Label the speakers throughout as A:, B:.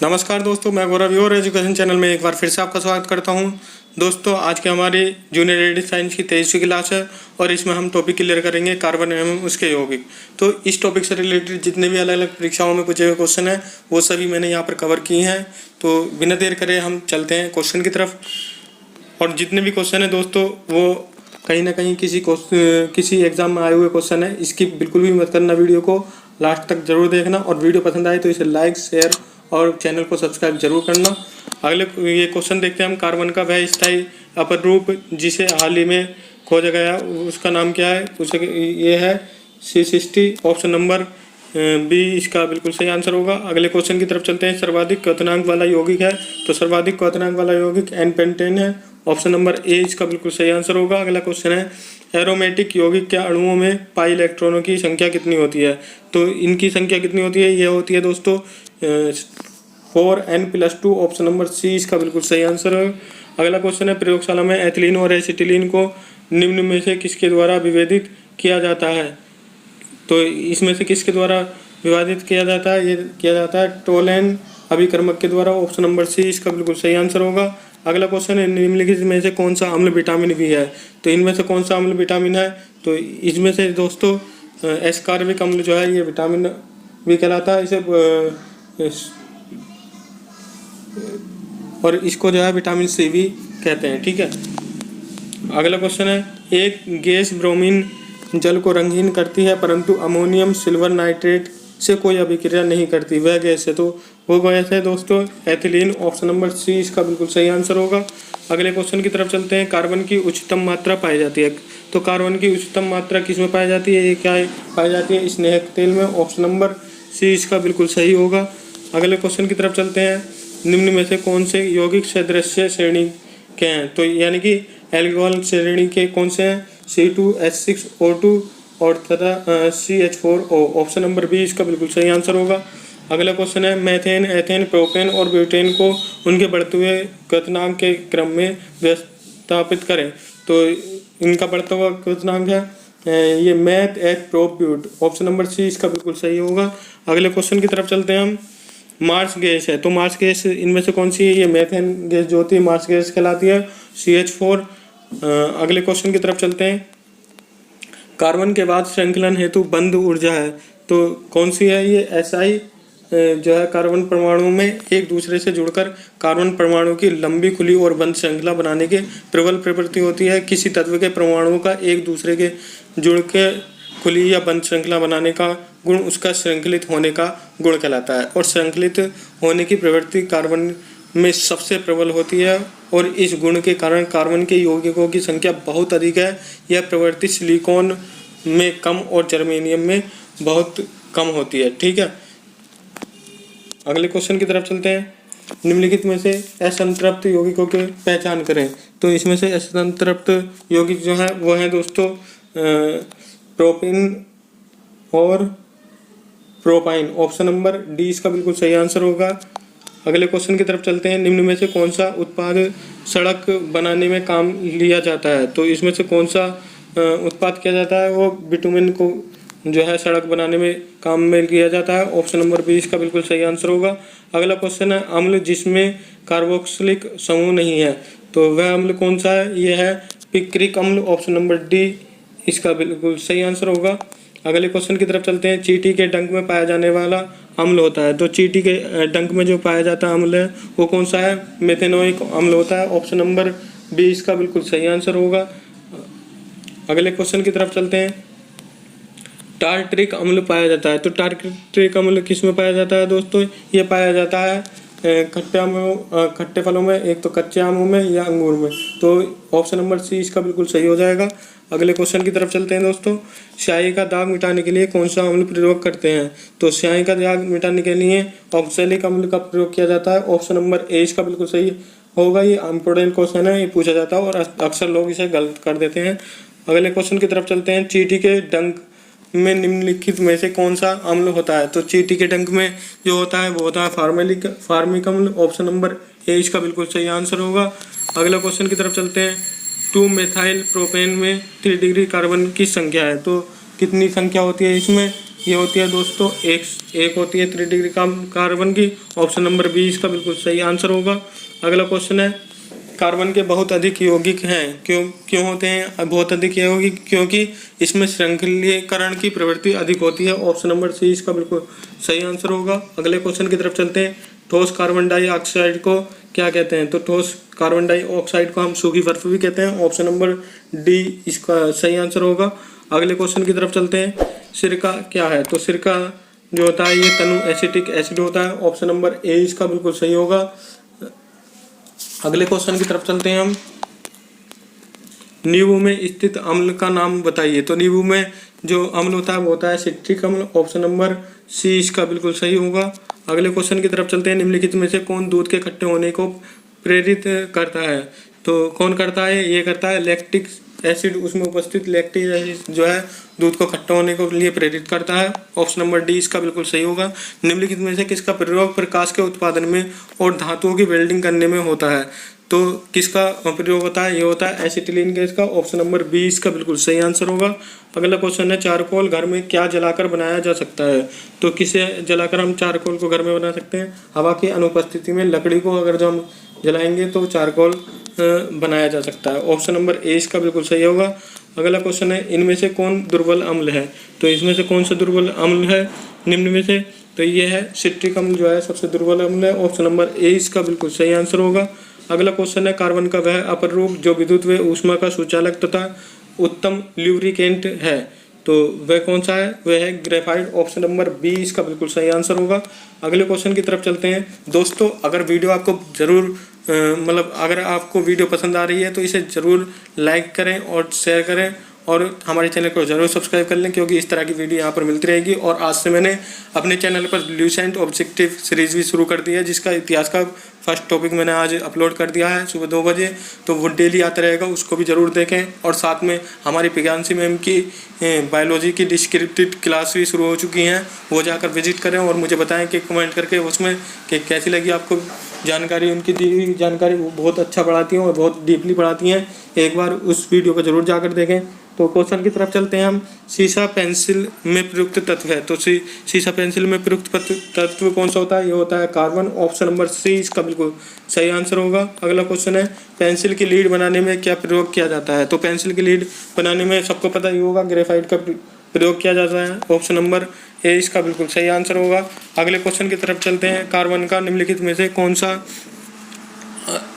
A: नमस्कार दोस्तों, मैं गौरव योर एजुकेशन चैनल में एक बार फिर से आपका स्वागत करता हूं। दोस्तों, आज के हमारी जूनियर एडिट साइंस की 23वीं क्लास है और इसमें हम टॉपिक क्लियर करेंगे कार्बन एवं उसके यौगिक। तो इस टॉपिक से रिलेटेड जितने भी अलग अलग परीक्षाओं में पूछे हुए क्वेश्चन हैं वो सभी मैंने यहाँ पर कवर किए हैं। तो बिना देर करे हम चलते हैं क्वेश्चन की तरफ। और जितने भी क्वेश्चन हैं दोस्तों वो कहीं ना कहीं किसी एग्जाम में आए हुए क्वेश्चन है। इसकी बिल्कुल भी मत करना, वीडियो को लास्ट तक जरूर देखना और वीडियो पसंद आए तो इसे लाइक शेयर और चैनल को सब्सक्राइब जरूर करना। अगले ये क्वेश्चन देखते हैं हम। कार्बन का वह स्थायी अपर रूप जिसे हाल ही में खोजा गया उसका नाम क्या है? उसे ये है C60। ऑप्शन नंबर बी इसका बिल्कुल सही आंसर होगा। अगले क्वेश्चन की तरफ चलते हैं। सर्वाधिक क्वथनांक वाला यौगिक है, तो सर्वाधिक क्वथनांक वाला यौगिक N-पेंटेन है। ऑप्शन नंबर ए इसका बिल्कुल सही आंसर होगा। अगला क्वेश्चन है एरोमेटिक यौगिक के अणुओं में पाई इलेक्ट्रॉनों की संख्या कितनी होती है? तो इनकी संख्या कितनी होती है? यह होती है दोस्तों 4n+2। ऑप्शन नंबर सी इसका बिल्कुल सही आंसर है। अगला क्वेश्चन है प्रयोगशाला में एथिलीन और एसिटिलीन को निम्न में से किसके द्वारा विभेदित किया जाता है? तो इसमें से किसके द्वारा विभाजित किया जाता है? ये किया जाता है टोलेन अभिकर्मक के द्वारा। ऑप्शन नंबर सी इसका बिल्कुल सही आंसर होगा। अगला क्वेश्चन है निम्नलिखित में से कौन सा अम्ल विटामिन भी है? तो इनमें से कौन सा अम्ल विटामिन है? तो इसमें से दोस्तों एस्कॉर्बिक अम्ल जो है ये विटामिन भी कहलाता है। और इसको जो है विटामिन सी भी कहते हैं। ठीक है। अगला क्वेश्चन है एक गैस ब्रोमीन जल को रंगहीन करती है परंतु अमोनियम सिल्वर नाइट्रेट से कोई अभिक्रिया नहीं करती, वह गैस है? तो वो गैस है दोस्तों एथिलीन। ऑप्शन नंबर सी इसका बिल्कुल सही आंसर होगा। अगले क्वेश्चन की तरफ चलते हैं। कार्बन की उच्चतम मात्रा पाई जाती है, तो कार्बन की उच्चतम मात्रा किस में पाई जाती है? ये क्या पाई जाती है? स्नेहक तेल में। ऑप्शन नंबर सी इसका बिल्कुल सही होगा। अगले क्वेश्चन की तरफ चलते हैं। निम्न में से कौन से यौगिक सदृश्य श्रेणी के हैं? तो यानी कि एल्कोहल श्रेणी के कौन से हैं? C2H6O2 और तथा CH4O। ऑप्शन नंबर बी इसका बिल्कुल सही आंसर होगा। अगला क्वेश्चन है मेथेन, एथेन, प्रोपेन और ब्यूटेन को उनके बढ़ते हुए क्वथनांक के क्रम में व्यवस्थापित करें। तो इनका बढ़ता हुआ क्वथनांक है ये meth, eth, prop, but. Option number C इसका बिल्कुल सही होगा। अगले क्वेश्चन की तरफ चलते हैं हम। मार्स गैस है, तो मार्स गैस इनमें से कौन सी है? ये मेथेन गैस जो होती है मार्स गैस कहलाती है, CH4। अगले क्वेश्चन की तरफ चलते हैं। कार्बन के बाद श्रृंखलन हेतु बंद ऊर्जा है, तो कौन सी है? ये SI जो है कार्बन परमाणु में एक दूसरे से जुड़कर कार्बन परमाणु की लंबी खुली और बंद श्रृंखला बनाने के प्रबल प्रवृत्ति होती है। किसी तत्व के परमाणुओं का एक दूसरे के जुड़ के खुली या बंद श्रृंखला बनाने का गुण उसका श्रृंखलित होने का गुण कहलाता है। और श्रृंखलित होने की प्रवृत्ति कार्बन में सबसे प्रबल होती है और इस गुण के कारण कार्बन के यौगिकों की संख्या बहुत अधिक है। यह प्रवृत्ति सिलिकॉन में कम और जर्मेनियम में बहुत कम होती है। ठीक है। अगले क्वेश्चन की तरफ चलते हैं। निम्नलिखित में से असंतृप्त यौगिकों की पहचान करें। तो इसमें से असंतृप्त यौगिक जो है वो है दोस्तों प्रोपिन और प्रोपाइन। ऑप्शन नंबर डी इसका बिल्कुल सही आंसर होगा। अगले क्वेश्चन की तरफ चलते हैं। निम्न में से कौन सा उत्पाद सड़क बनाने में काम लिया जाता है? तो इसमें से कौन सा उत्पाद किया जाता है? वो बिटुमिन को जो है सड़क बनाने में काम में लिया जाता है। ऑप्शन नंबर बी इसका बिल्कुल सही आंसर होगा। अगला क्वेश्चन है अम्ल जिसमें कार्बोक्सिलिक समूह नहीं है, तो वह अम्ल कौन सा है? यह है पिक्रिक अम्ल। ऑप्शन नंबर डी इसका बिल्कुल सही आंसर होगा। अगले क्वेश्चन की तरफ चलते हैं। चींटी के डंक में पाया जाने वाला अम्ल होता है, तो चींटी के डंक में जो पाया जाता अम्ल है वो कौन सा है? मेथेनोइक अम्ल होता है। ऑप्शन नंबर बी इसका बिल्कुल सही आंसर होगा। अगले क्वेश्चन की तरफ चलते हैं। टार्ट्रिक अम्ल पाया जाता है, तो टार्ट्रिक अम्ल किस में पाया जाता है दोस्तों? ये पाया जाता है खट्टे फलों में, एक तो कच्चे आमों में या अंगूर में। तो ऑप्शन नंबर सी इसका बिल्कुल सही हो जाएगा। अगले क्वेश्चन की तरफ चलते हैं दोस्तों। स्याही का दाग मिटाने के लिए कौन सा अम्ल प्रयोग करते हैं? तो स्याही का दाग मिटाने के लिए ऑक्सैलिक अम्ल का प्रयोग किया जाता है। ऑप्शन नंबर ए इसका बिल्कुल सही होगा। ये इम्पोर्टेंट क्वेश्चन है, ये पूछा जाता है और अक्सर लोग इसे गलत कर देते हैं। अगले क्वेश्चन की तरफ चलते हैं। चींटी के डंक में निम्नलिखित में से कौन सा अम्ल होता है? तो चींटी के डंक में जो होता है वो होता है फार्मिक अम्ल। ऑप्शन नंबर ए इसका बिल्कुल सही आंसर होगा। अगला क्वेश्चन की तरफ चलते हैं। 2 मेथाइल प्रोपेन में 3 डिग्री कार्बन की संख्या है, तो कितनी संख्या होती है इसमें? ये होती है दोस्तों एक होती है 3 डिग्री कार्बन की। ऑप्शन नंबर बी इसका बिल्कुल सही आंसर होगा। अगला क्वेश्चन है कार्बन के बहुत अधिक यौगिक हैं, क्यों होते हैं बहुत अधिक यौगिक? क्योंकि इसमें श्रृंखलीकरण की प्रवृत्ति अधिक होती है। ऑप्शन नंबर सी इसका बिल्कुल सही आंसर होगा। अगले क्वेश्चन की तरफ चलते हैं। ठोस कार्बन डाइऑक्साइड को क्या कहते हैं? तो ठोस कार्बन डाइऑक्साइड को हम सूखी बर्फ भी कहते हैं। ऑप्शन नंबर डी इसका सही आंसर होगा। अगले क्वेश्चन की तरफ चलते हैं। सिरका क्या है? तो सिरका जो होता है ये तनु एसिटिक एसिड होता है। ऑप्शन नंबर ए इसका बिल्कुल सही होगा। अगले क्वेश्चन की तरफ चलते हैं हम। नींबू में स्थित अम्ल का नाम बताइए। तो नींबू में जो अम्ल होता है वो होता है सिट्रिक अम्ल। ऑप्शन नंबर सी इसका बिल्कुल सही होगा। अगले क्वेश्चन की तरफ चलते हैं। निम्नलिखित में से कौन दूध के खट्टे होने को प्रेरित करता है? तो कौन करता है? ये करता है लैक्टिक एसिड, उसमें उपस्थित लैक्टिक एसिड जो है दूध को खट्टा होने के लिए प्रेरित करता है। ऑप्शन नंबर डी इसका बिल्कुल सही होगा। निम्नलिखित में से किसका प्रयोग प्रकाश के उत्पादन में और धातुओं की वेल्डिंग करने में होता है? तो किसका प्रयोग होता है? ये होता है एसिटिलीन गैस का। ऑप्शन नंबर बी इसका बिल्कुल सही आंसर होगा। अगला क्वेश्चन है चारकोल घर में क्या जलाकर बनाया जा सकता है? तो किसे जलाकर हम चारकोल को घर में बना सकते हैं? हवा की अनुपस्थिति में लकड़ी को अगर जो हम जलाएंगे तो चारकोल बनाया जा सकता है। ऑप्शन नंबर ए इसका बिल्कुल सही होगा। अगला क्वेश्चन है इनमें से कौन दुर्बल अम्ल है? तो इसमें से कौन सा दुर्बल अम्ल है निम्न में से? तो ये है सिट्रिक अम्ल जो है सबसे दुर्बल अम्ल है। ऑप्शन नंबर ए इसका बिल्कुल सही आंसर होगा। अगला क्वेश्चन है कार्बन का वह अपर रूप जो विद्युत व ऊष्मा का सुचालक तथा उत्तम ल्यूब्रिकेंट है, तो वह कौन सा है? वह है ग्रेफाइट। ऑप्शन नंबर बी इसका बिल्कुल सही आंसर होगा। अगले क्वेश्चन की तरफ चलते हैं। दोस्तों अगर वीडियो आपको ज़रूर अगर आपको वीडियो पसंद आ रही है तो इसे ज़रूर लाइक करें और शेयर करें और हमारे चैनल को ज़रूर सब्सक्राइब कर लें, क्योंकि इस तरह की वीडियो यहाँ पर मिलती रहेगी। और आज से मैंने अपने चैनल पर ल्यूसेंट ऑब्जेक्टिव सीरीज़ भी शुरू कर दी है, जिसका इतिहास का फर्स्ट टॉपिक मैंने आज अपलोड कर दिया है सुबह 2 बजे। तो वो डेली आता रहेगा, उसको भी ज़रूर देखें। और साथ में हमारी प्रियांशी मैम की बायोलॉजी की डिस्क्रिप्टिव क्लास भी शुरू हो चुकी हैं, वो जाकर विजिट करें और मुझे बताएं कि कमेंट करके उसमें कि कैसी लगी आपको जानकारी। उनकी दी हुई जानकारी बहुत अच्छा पढ़ाती हैं और बहुत डीपली पढ़ाती हैं। एक बार उस वीडियो को ज़रूर जाकर देखें। तो क्वेश्चन की तरफ चलते हैं हम। सीसा पेंसिल में प्रयुक्त तत्व है, तो सीसा पेंसिल में प्रयुक्त तत्व कौन सा होता है? ये होता है कार्बन। ऑप्शन नंबर सी इसका बिल्कुल सही आंसर होगा। अगला क्वेश्चन है पेंसिल की लीड बनाने में क्या प्रयोग किया जाता है? तो पेंसिल की लीड बनाने में सबको पता ही होगा ग्रेफाइट का प्रयोग किया जाता है। ऑप्शन नंबर ए इसका बिल्कुल सही आंसर होगा। अगले क्वेश्चन की तरफ चलते हैं। कार्बन का निम्नलिखित में से कौन सा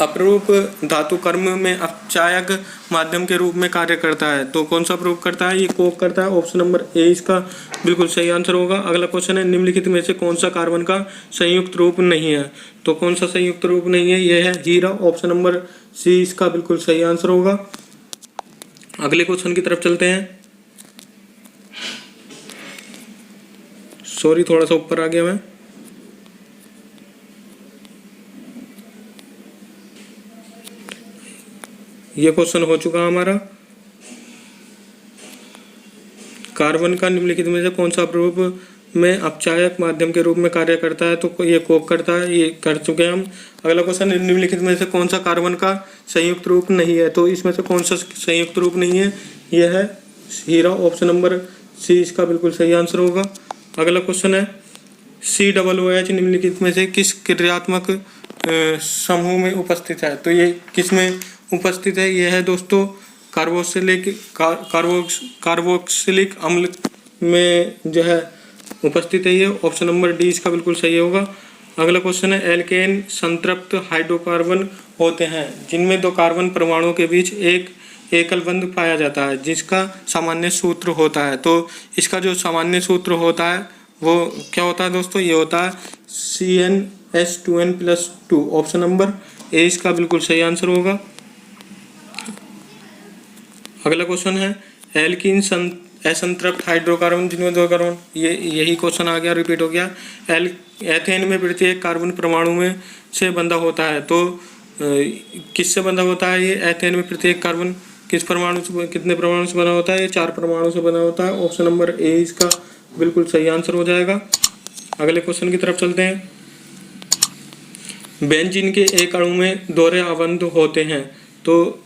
A: अपरूप धातु कर्म में अपचायक माध्यम के रूप में कार्य करता है? तो कौन सा प्रयोग करता है? ये कोक करता है। ऑप्शन नंबर ए इसका बिल्कुल सही आंसर होगा। अगला क्वेश्चन है निम्नलिखित में से कौन सा कार्बन का संयुक्त रूप नहीं है? तो कौन सा संयुक्त रूप नहीं है? यह है हीरा। ऑप्शन नंबर सी इसका बिल्कुल सही आंसर होगा। अगले क्वेश्चन की तरफ चलते हैं। सॉरी थोड़ा सा ऊपर आ गया मैं। ये क्वेश्चन हो चुका हमारा। कार्बन का निम्नलिखित में से कौन सा रूप में अपचायक माध्यम के रूप में कार्य करता है? तो ये कोक करता है, ये कर चुके हैं हम। अगला क्वेश्चन निम्नलिखित में से कौन सा कार्बन का संयुक्त रूप नहीं है? तो इसमें से कौन सा संयुक्त रूप नहीं है? यह है हीरा। ऑप्शन नंबर सी इसका बिल्कुल सही आंसर होगा। अगला क्वेश्चन है COOH निम्नलिखित में से किस क्रियात्मक समूह में उपस्थित है? तो ये किस में उपस्थित है? यह है दोस्तों कार्बोक्सिलिक अम्ल में जो है उपस्थित है ये। ऑप्शन नंबर डी इसका बिल्कुल सही होगा। अगला क्वेश्चन है एल्केन संतृप्त हाइड्रोकार्बन होते हैं जिनमें 2 कार्बन परमाणुओं के बीच एक एकल बंध पाया जाता है, जिसका सामान्य सूत्र होता है। तो इसका जो सामान्य सूत्र होता है वो क्या होता है दोस्तों? ये होता है CnH2n+2। ऑप्शन नंबर ए इसका बिल्कुल सही आंसर होगा। अगला क्वेश्चन है एल्कीन असंतृप्त हाइड्रोकार्बन जिनमें 2 कार्बन, यही क्वेश्चन आ गया, रिपीट हो गया। एथेन में प्रत्येक कार्बन परमाणु में से बंधा होता है, तो किससे बंधा होता है ये? एथेन में प्रत्येक कार्बन किस परमाणु से, कितने परमाणु से बना होता है? ये 4 परमाणु से बना होता है। ऑप्शन नंबर ए इसका बिल्कुल सही आंसर हो जाएगा। अगले क्वेश्चन की तरफ चलते हैं। बेंजीन के एक अणु में दोहरे आबंध होते हैं, तो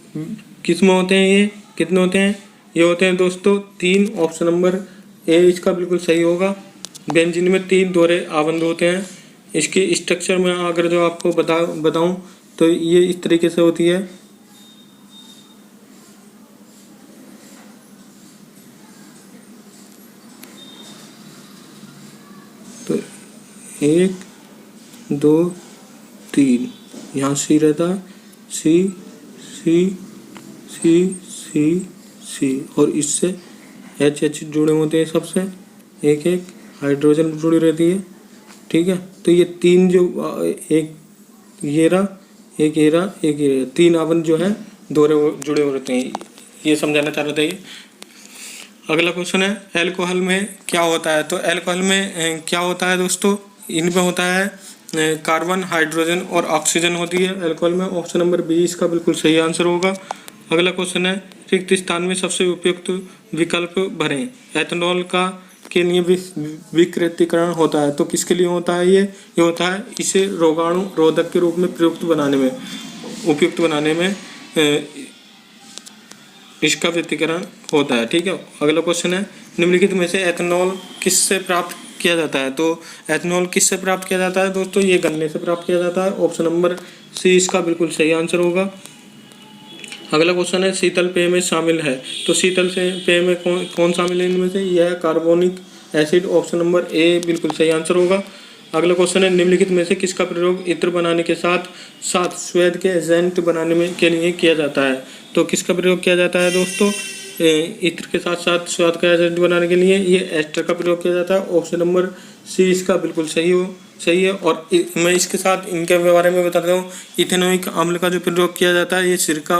A: किस में होते हैं ये? कितने होते हैं? ये होते हैं दोस्तों 3। ऑप्शन नंबर ए इसका बिल्कुल सही होगा। बेंजीन में 3 दोहरे आबंध होते हैं। इसकी स्ट्रक्चर में अगर जो आपको बताऊं तो ये इस तरीके से होती है। तो 1 2 3 यहाँ सी रहता है, सी सी सी सी सी, और इससे एच एच जुड़े होते हैं सबसे, एक एक हाइड्रोजन जुड़ी रहती है। ठीक है, तो ये 3 जो एक ये रहा, एक ये रहा, एक ये रहा, 3 आबंध जो है दोहरे जुड़े होते हैं। ये समझाना चाह रहे थे ये। अगला क्वेश्चन है एल्कोहल में क्या होता है। तो एल्कोहल में क्या होता है दोस्तों, इनमें होता है कार्बन, हाइड्रोजन और ऑक्सीजन होती है एल्कोहल में। ऑप्शन नंबर बी इसका बिल्कुल सही आंसर होगा। अगला क्वेश्चन है रिक्त स्थान में सबसे उपयुक्त विकल्प भरें। एथेनॉल का के लिए विकृतीकरण होता है, तो किसके लिए होता है ये होता है इसे रोगाणु रोधक के रूप में उपयुक्त बनाने में इसका व्यतिकरण होता है। ठीक है, अगला क्वेश्चन है निम्नलिखित में से एथेनॉल किससे प्राप्त किया जाता है। तो एथेनॉल किससे प्राप्त किया जाता है दोस्तों, ये गन्ने से प्राप्त किया जाता है। ऑप्शन नंबर सी इसका बिल्कुल सही आंसर होगा। अगला क्वेश्चन है शीतल पेय में शामिल है। तो शीतल से पेय में कौन शामिल है इनमें से, यह carbonic acid. Option number A बिल्कुल सही आंसर होगा। अगला क्वेश्चन है निम्नलिखित में से किसका प्रयोग इत्र बनाने के साथ साथ स्वेद के एजेंट बनाने में के लिए किया जाता है। तो किसका प्रयोग किया जाता है दोस्तों, इत्र के साथ साथ स्वाद का एजेंट बनाने के लिए ये एस्टर का प्रयोग किया जाता है। ऑप्शन नंबर सी इसका बिल्कुल सही है। और मैं इसके साथ इनके बारे में बताता हूँ। इथेनोइक अम्ल का जो प्रयोग किया जाता है ये सिरका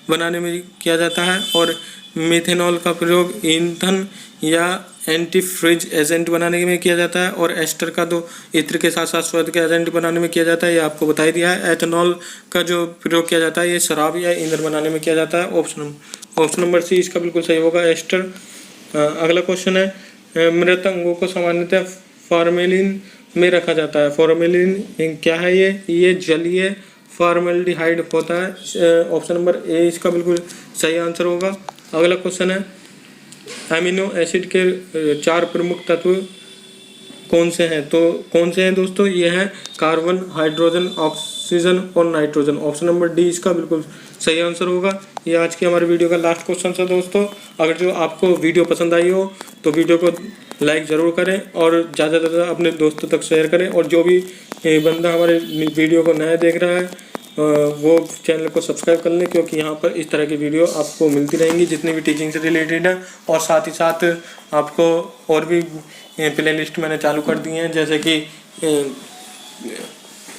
A: बनाने में किया जाता है, और मेथेनॉल का प्रयोग ईंधन या एंटीफ्रिज एजेंट बनाने में किया जाता है, और एस्टर का तो इत्र के साथ साथ स्वाद के एजेंट बनाने में किया जाता है, ये आपको बता ही दिया है। एथेनॉल का जो प्रयोग किया जाता है ये शराब या ईंधन बनाने में किया जाता है। ऑप्शन नंबर सी इसका बिल्कुल सही होगा, एस्टर। अगला क्वेश्चन है मृत अंगों को सामान्यतः फॉर्मेलिन में रखा जाता है। फॉर्मेलिन क्या है ये जलीय फॉर्मेल्डिहाइड होता है। ऑप्शन नंबर ए इसका बिल्कुल सही आंसर होगा। अगला क्वेश्चन है अमीनो एसिड के 4 प्रमुख तत्व कौन से हैं। तो कौन से हैं दोस्तों, ये हैं कार्बन, हाइड्रोजन, ऑक्सीजन और नाइट्रोजन। ऑप्शन नंबर डी इसका बिल्कुल सही आंसर होगा। ये आज की हमारे वीडियो का लास्ट क्वेश्चन है दोस्तों। अगर जो आपको वीडियो पसंद आई हो तो वीडियो को लाइक ज़रूर करें और ज़्यादा से ज़्यादा अपने दोस्तों तक शेयर करें, और जो भी बंदा हमारे वीडियो को नया देख रहा है वो चैनल को सब्सक्राइब कर लें, क्योंकि यहाँ पर इस तरह की वीडियो आपको मिलती रहेंगी जितनी भी टीचिंग से रिलेटेड है। और साथ ही साथ आपको और भी प्ले लिस्ट मैंने चालू कर दी हैं, जैसे कि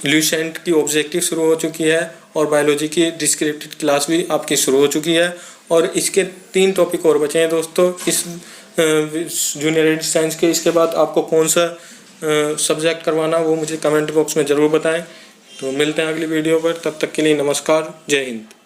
A: ल्यूसेंट की ऑब्जेक्टिव शुरू हो चुकी है, और बायोलॉजी की डिस्क्रिप्टिव क्लास भी आपकी शुरू हो चुकी है, और इसके 3 टॉपिक और बचे हैं दोस्तों इस जूनियर साइंस के। इसके बाद आपको कौन सा सब्जेक्ट करवाना वो मुझे कमेंट बॉक्स में ज़रूर बताएं। तो मिलते हैं अगली वीडियो पर, तब तक के लिए नमस्कार, जय हिंद।